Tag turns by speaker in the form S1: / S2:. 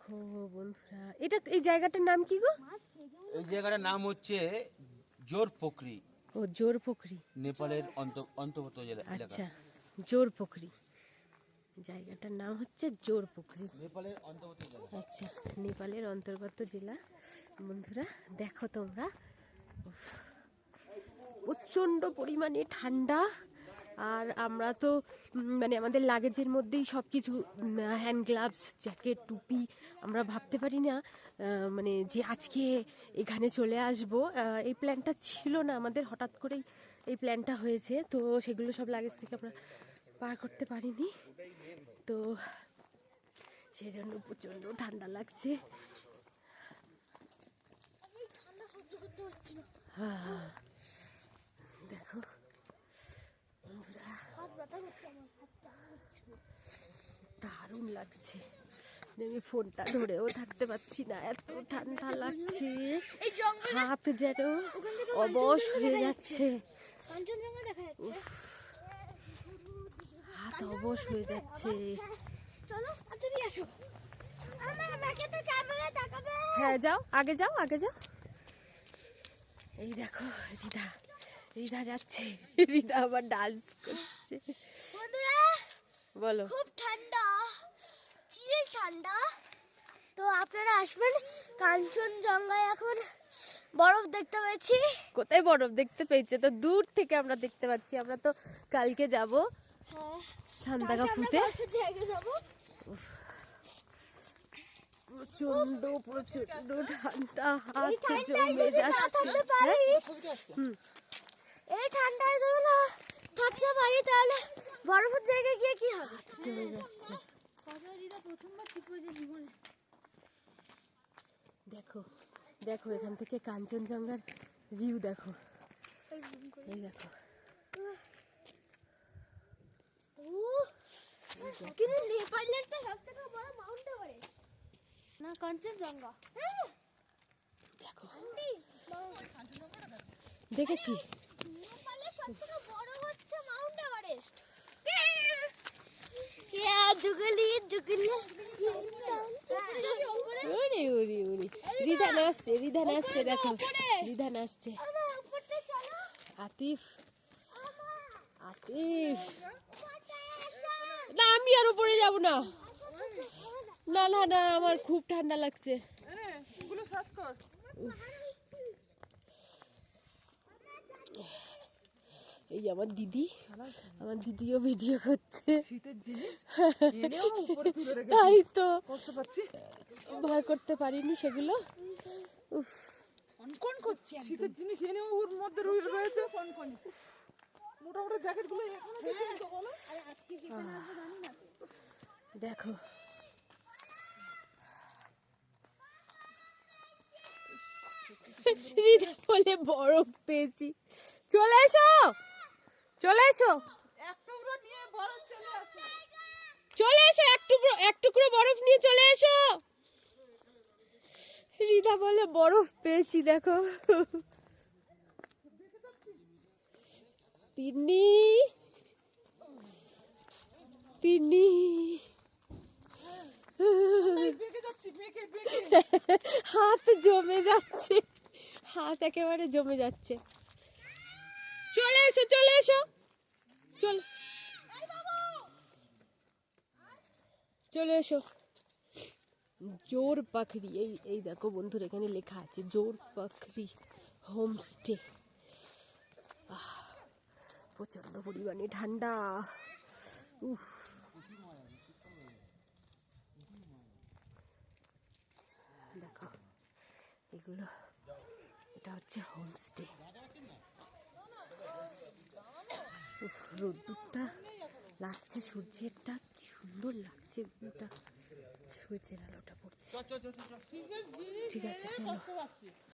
S1: দেখো বন্ধুরা, এই জায়গাটার নাম কি গো?
S2: এই জায়গাটার নাম হচ্ছে জোরপোখরি।
S1: ও জোরপোখরি,
S2: নেপালের অন্তর্গত এলাকা।
S1: আচ্ছা, জোরপোখরি জায়গাটার নাম হচ্ছে জোরপোখরি,
S2: নেপালের অন্তর্গত জেলা।
S1: আচ্ছা, নেপালের অন্তর্গত জেলা। বন্ধুরা দেখো তোমরা, প্রচণ্ড পরিমাণে ঠান্ডা। আর আমরা তো মানে আমাদের লাগেজের মধ্যেই সব কিছু, হ্যান্ড গ্লাভস, জ্যাকেট, টুপি। আমরা ভাবতে পারি না মানে যে আজকে এখানে চলে আসব। এই প্ল্যানটা ছিল না আমাদের, হঠাৎ করেই এই প্ল্যানটা হয়েছে। তো সেগুলো সব লাগেজ থেকে আমরা পার করতে পারিনি, তো সেই জন্য প্রচণ্ড ঠান্ডা লাগছে। দেখো বন্ধুরা, দারুণ লাগছে। আমি ফোনটা ধরেও থাকতে পারছি না, এত ঠান্ডা লাগছে। হাত যেন অবশ হয়ে যাচ্ছে, হাত অবশ হয়ে যাচ্ছে। হ্যাঁ যাও, আগে যাও, আগে যাও। এই দেখো রিধা, রিধা যাচ্ছে, রিধা আবার ডান্স করছে। বলো।
S3: খুব ঠান্ডা, চির ঠান্ডা। তো আপনারা আসবেন কাঞ্চনজঙ্ঘায়, এখন বরফ দেখতে পেয়েছি।
S1: কোথায় বরফ দেখতে পেয়েছে? তো দূর থেকে আমরা দেখতে পাচ্ছি। আমরা তো কালকে যাব সান্দাকফুতে। প্রচন্ড প্রচন্ড ঠান্ডা, হাত জমে যাচ্ছে।
S3: এই ঠান্ডায় যদি না থাকতে পারি তাহলে বরফের জায়গায় গিয়ে কি হবে?
S1: জমে যাচ্ছে। দেখো দেখো, এখান থেকে কাঞ্চনজঙ্ঘার ভিউ দেখো, এই দেখো।
S3: কিন্তু নেপালের তো সবথেকে বড় মাউন্ট এভারেস্ট না, কাঞ্চনজঙ্ঘা।
S1: দেখো, দেখেছি।
S3: নেপালের সবথেকে বড় হচ্ছে মাউন্ট এভারেস্ট।
S1: ওরে ওরে ওরে, রিধা নাচছে, রিধা নাচছে, দেখো রিধা নাচছে। আতিফ, আতিফ, না আমি আর উপরে যাব না, না না না, আমার খুব ঠান্ডা লাগছে। এই আমার দিদি, আমার দিদিও ভিডিও করছে। শীতের জিনিস তাই তো বার করতে পারিনি সেগুলো। উফ,
S4: কোন করছে শীতের জিনিস এনেও ওর মধ্যে রয়েছে কোন মোটামুটি জ্যাকেট গুলো এখানে দেখো বলো। আরে আজকে যেখানে আসবো জানি না।
S1: দেখো রিধা বলে বরফ পেয়েছি। চলে এসো, চলে এসো,
S4: এক টুকরো নিয়ে বরফ চলে আসে,
S1: চলে এসো, এক টুকরো বরফ নিয়ে চলে এসো। রিধা বলে বরফ পেয়েছি, দেখো। তিন্নি, তিন্নি,
S4: বেঁকে যাচ্ছি, বেঁকে
S1: হাত জমে যাচ্ছে, হাত একেবারে জমে যাচ্ছে। চলে এসো, চলে এসো, চলে এসো। জোরপোখরি, এই দেখো বন্ধুরা, এখানে লেখা আছে জোরপোখরি হোমস্টে। প্রচন্ড পরিমাণে ঠান্ডা। উফ, দেখো এগুলো, এটা হচ্ছে হোমস্টে। উফ, রোদ্দুরটা লাগছে, সূর্যেরটা কি সুন্দর লাগছে ভিউটা, সূর্যের আলোটা পড়ছে। ঠিক আছে চলো।